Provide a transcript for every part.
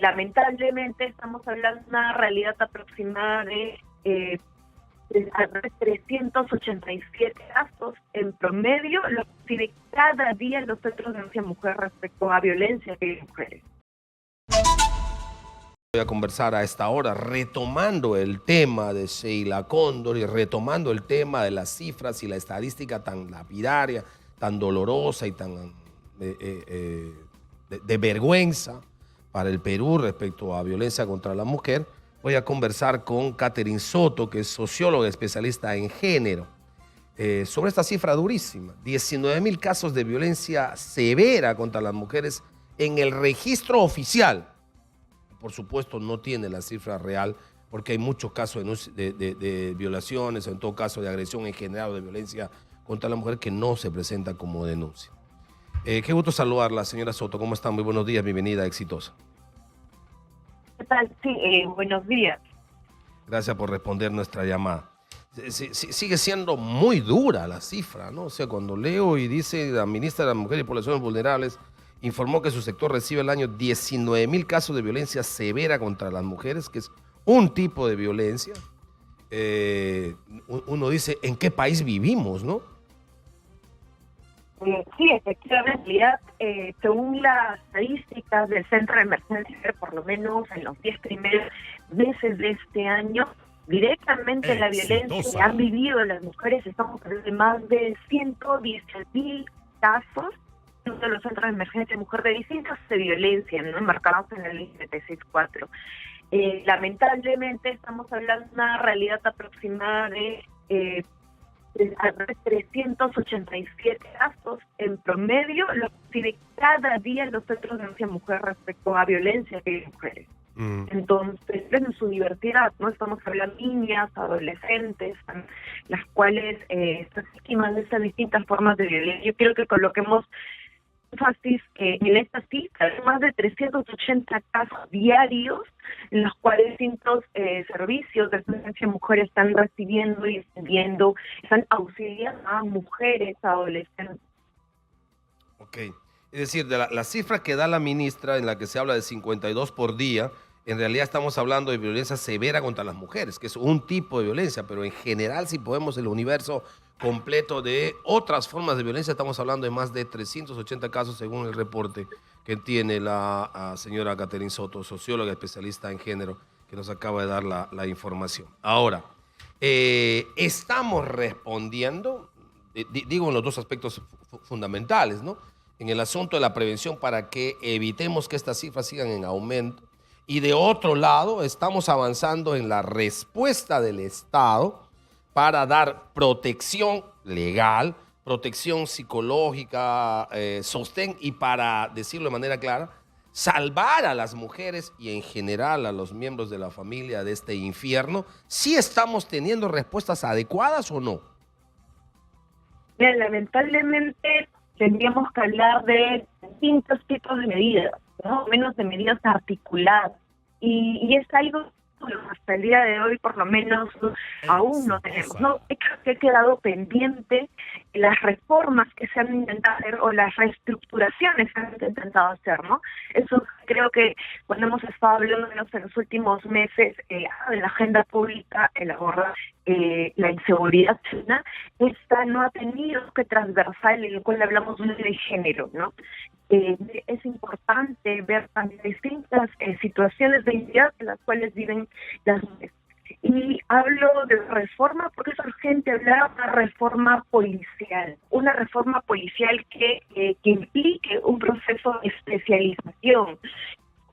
Lamentablemente estamos hablando de una realidad aproximada de alrededor de 387 casos en promedio, lo que recibe cada día los centros de denuncia mujer respecto a violencia de mujeres. Voy a conversar a esta hora retomando el tema de Sheila Cóndor y retomando el tema de las cifras y la estadística tan lapidaria, tan dolorosa y tan de vergüenza para el Perú respecto a violencia contra la mujer. Voy a conversar con Catherine Soto, que es socióloga especialista en género, sobre esta cifra durísima. 19,000 casos de violencia severa contra las mujeres en el registro oficial. Por supuesto, no tiene la cifra real, porque hay muchos casos de violaciones, o en todo caso de agresión en general o de violencia contra la mujer que no se presenta como denuncia. Qué gusto saludarla, señora Soto. ¿Cómo está? Muy buenos días, bienvenida, exitosa. ¿Qué tal? Sí, buenos días. Gracias por responder nuestra llamada. Sigue siendo muy dura la cifra, ¿no? O sea, cuando leo y dice la ministra de las Mujeres y Poblaciones Vulnerables, informó que su sector recibe al año 19,000 casos de violencia severa contra las mujeres, que es un tipo de violencia. Uno dice, ¿en qué país vivimos, no? Sí, efectivamente, según las estadísticas del Centro de Emergencia, por lo menos en los 10 primeros meses de este año, directamente la violencia que han vivido las mujeres, estamos hablando de más de 110,000 casos de los centros de emergencia de mujer de distintas de violencia, ¿no? Marcados en la ley 764. Lamentablemente estamos hablando de una realidad aproximada de alrededor de 387 casos en promedio, lo que recibe cada día los centros de denuncia mujer respecto a violencia de mujeres. Entonces, en su diversidad, ¿no? Estamos hablando de niñas, adolescentes, las cuales están víctimas de estas distintas formas de violencia. Yo quiero que coloquemos énfasis en esta cifra, más de 380 casos diarios en los cuales distintos servicios de presencia de mujeres están recibiendo y extendiendo, están auxiliando a mujeres, adolescentes. Ok, es decir, de la cifra que da la ministra, en la que se habla de 52 por día, en realidad estamos hablando de violencia severa contra las mujeres, que es un tipo de violencia, pero en general, si podemos el universo completo de otras formas de violencia, estamos hablando de más de 380 casos según el reporte que tiene la señora Catherine Soto, socióloga especialista en género, que nos acaba de dar la información. Ahora, estamos respondiendo, digo en los dos aspectos fundamentales, ¿no? En el asunto de la prevención para que evitemos que estas cifras sigan en aumento. Y de otro lado, estamos avanzando en la respuesta del Estado para dar protección legal, protección psicológica, sostén y, para decirlo de manera clara, salvar a las mujeres y en general a los miembros de la familia de este infierno. ¿Sí estamos teniendo respuestas adecuadas o no? Bien, lamentablemente tendríamos que hablar de distintos tipos de medidas, ¿no? Menos de medidas articuladas. Y es algo que hasta el día de hoy por lo menos aún no tenemos, ¿no? Creo que ha quedado pendiente las reformas que se han intentado hacer o las reestructuraciones que han intentado hacer, ¿no? Eso creo que cuando hemos estado hablando en los últimos meses de la agenda pública, el abordar la inseguridad china, esta no ha tenido que transversal, en el cual hablamos de género, ¿no? Es importante ver también distintas situaciones de inseguridad en las cuales viven las mujeres. Y hablo de reforma porque es urgente hablar de una reforma policial que implique un proceso de especialización,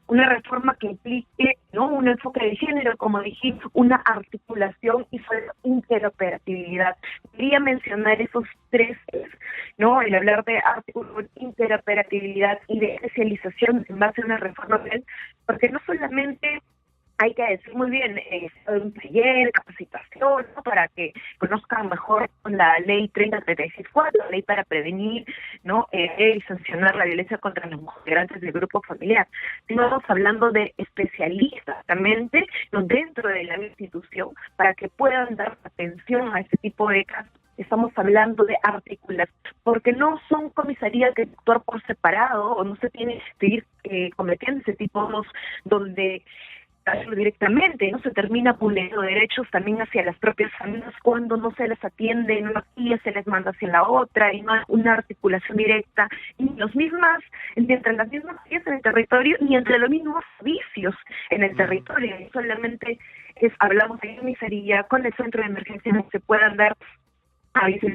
una reforma que implique, ¿no?, un enfoque de género, como dijimos, una articulación y sobre interoperabilidad. Quería mencionar esos tres, ¿no? El hablar de interoperabilidad y de especialización en base a una reforma, porque no solamente hay que decir muy bien, un taller, capacitación, ¿no?, para que conozcan mejor la ley 3034, la ley para prevenir, ¿no?, y sancionar la violencia contra los integrantes del grupo familiar. Estamos hablando de especialistas, realmente, ¿no?, dentro de la institución, para que puedan dar atención a este tipo de casos estamos hablando de articular, porque no son comisarías que actuar por separado o no se tiene que seguir cometiendo ese tipo de cosas donde hacerlo directamente, no se termina vulnerando derechos también hacia las propias familias cuando no se les atiende en una vía, se les manda hacia la otra y no hay una articulación directa y entre las mismas vías en el territorio ni entre los mismos servicios en el territorio. Y solamente hablamos de comisaría con el centro de emergencia donde se puedan dar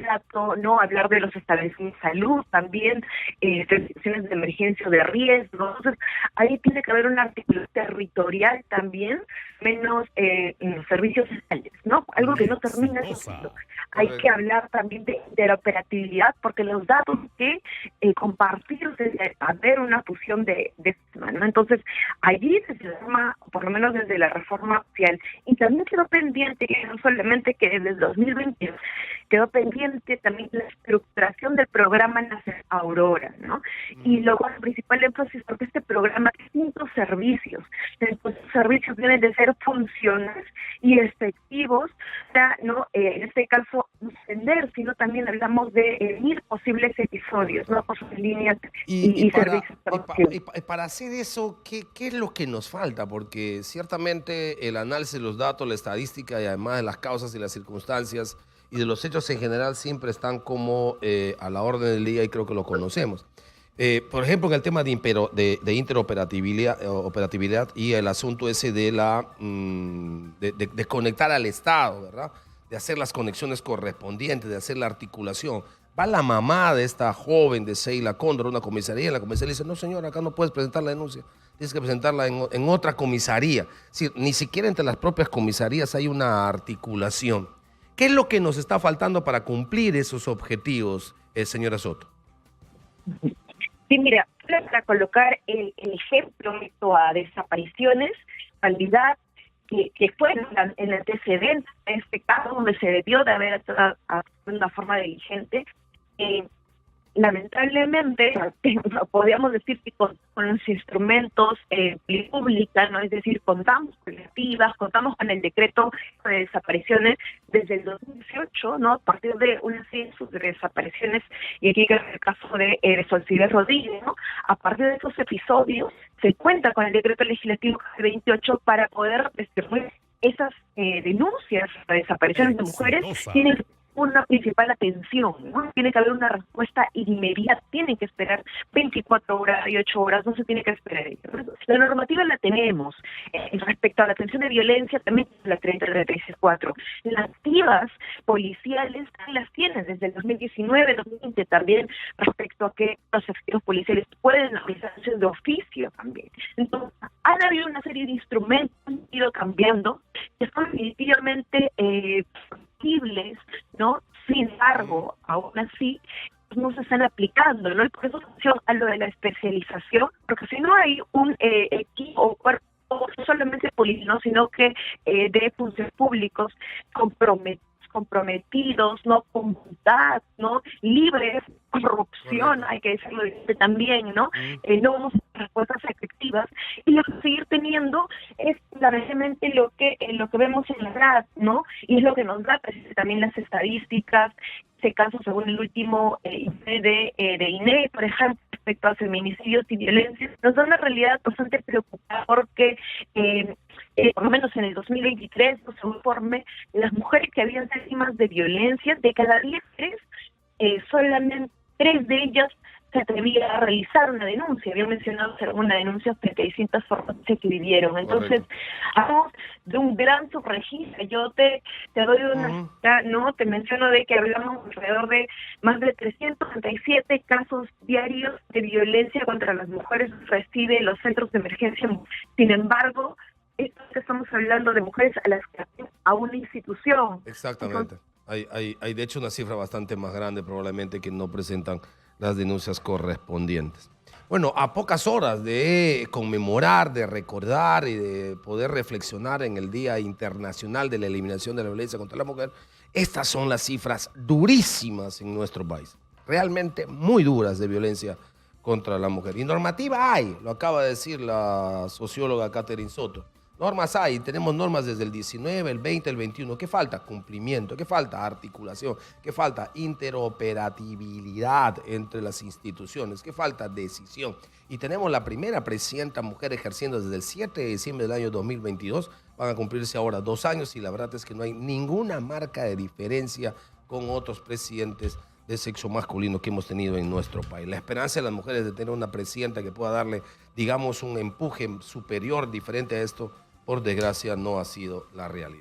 dato, no hablar de los establecimientos de salud, también situaciones de emergencia o de riesgo. Entonces, ahí tiene que haber una articulación territorial también, menos en los servicios sociales, ¿no? Algo que no termina siendo. Hay que hablar también de interoperatividad, porque los datos que compartir, debe haber una fusión de ¿no? Entonces, allí desde la reforma, por lo menos desde la reforma social, y también quedó pendiente, que no solamente que desde el 2022, quedó pendiente también la estructuración del programa Nacer Aurora, ¿no? Y luego el principal énfasis, porque este programa tiene 5 servicios, entonces los servicios deben de ser funcionales y efectivos, ¿no? En este caso, no extender, sino también hablamos de 1000 posibles episodios, ¿no? Por sus líneas y servicios. Para hacer eso, ¿qué es lo que nos falta? Porque ciertamente el análisis de los datos, la estadística y además de las causas y las circunstancias y de los hechos en general siempre están como a la orden del día y creo que lo conocemos. Por ejemplo, en el tema de interoperatividad y el asunto ese de de conectar al Estado, ¿verdad? De hacer las conexiones correspondientes, de hacer la articulación. Va la mamá de esta joven de Seila Cóndor a una comisaría, y la comisaría dice, no señor, acá no puedes presentar la denuncia, tienes que presentarla en otra comisaría. Es decir, ni siquiera entre las propias comisarías hay una articulación. ¿Qué es lo que nos está faltando para cumplir esos objetivos, señora Soto? Sí, mira, para colocar el ejemplo a desapariciones, calidad, que fue el antecedente de este caso donde se debió de haber actuado de una forma diligente, lamentablemente, podríamos decir que con los instrumentos públicos, ¿no? Es decir, contamos con activas, contamos con el decreto de desapariciones desde el 2018, ¿no? A partir de una serie de desapariciones, y aquí el caso de Solcides Rodríguez, ¿no? A partir de esos episodios, se cuenta con el decreto legislativo 28 para poder distribuir esas denuncias de desapariciones de mujeres. Tienen una principal atención, ¿no? Tiene que haber una respuesta inmediata, tienen que esperar 24 horas y 8 horas, no se tiene que esperar ello. La normativa la tenemos, respecto a la atención de violencia también la 30-36-4. Las activas policiales las tienen desde el 2019, 2020 también, respecto a que los efectivos policiales pueden realizarse de oficio también. Entonces, han habido una serie de instrumentos que han ido cambiando, que son definitivamente ¿no? Sin embargo, aún así, no se están aplicando, ¿no? Y por eso a lo de la especialización, porque si no hay un equipo o cuerpo no solamente político, sino que de funcionarios públicos comprometidos, no con voluntad, no libres de corrupción, hay que decirlo también, ¿no? No vamos a tener respuestas efectivas, y lo que seguir teniendo es lamentablemente lo que vemos en la RAD, ¿no? Y es lo que nos da también las estadísticas, ese caso según el último de INE, por ejemplo, respecto a feminicidios y violencia, nos da una realidad bastante preocupante porque por lo menos en el 2023, según informe, las mujeres que habían sido víctimas de violencia, de cada 10 solamente 3 de ellas se atrevía a realizar una denuncia. Había mencionado hacer una denuncia frente a distintas formas que vivieron. Entonces, hablamos de un gran subregistro. Yo te doy una cita, ¿no? Te menciono de que hablamos alrededor de más de 337 casos diarios de violencia contra las mujeres reciben los centros de emergencia. Sin embargo, estamos hablando de mujeres a las que a una institución. Exactamente. Hay de hecho una cifra bastante más grande probablemente que no presentan las denuncias correspondientes. Bueno, a pocas horas de conmemorar, de recordar y de poder reflexionar en el Día Internacional de la Eliminación de la Violencia contra la Mujer, estas son las cifras durísimas en nuestro país, realmente muy duras de violencia contra la mujer. Y normativa hay, lo acaba de decir la socióloga Catherine Soto. Normas hay, tenemos normas desde el 19, el 20, el 21. ¿Qué falta? Cumplimiento. ¿Qué falta? Articulación. ¿Qué falta? Interoperabilidad entre las instituciones. ¿Qué falta? Decisión. Y tenemos la primera presidenta mujer ejerciendo desde el 7 de diciembre del año 2022. Van a cumplirse ahora 2 años y la verdad es que no hay ninguna marca de diferencia con otros presidentes de sexo masculino que hemos tenido en nuestro país. La esperanza de las mujeres de tener una presidenta que pueda darle, digamos, un empuje superior, diferente a esto, por desgracia, no ha sido la realidad.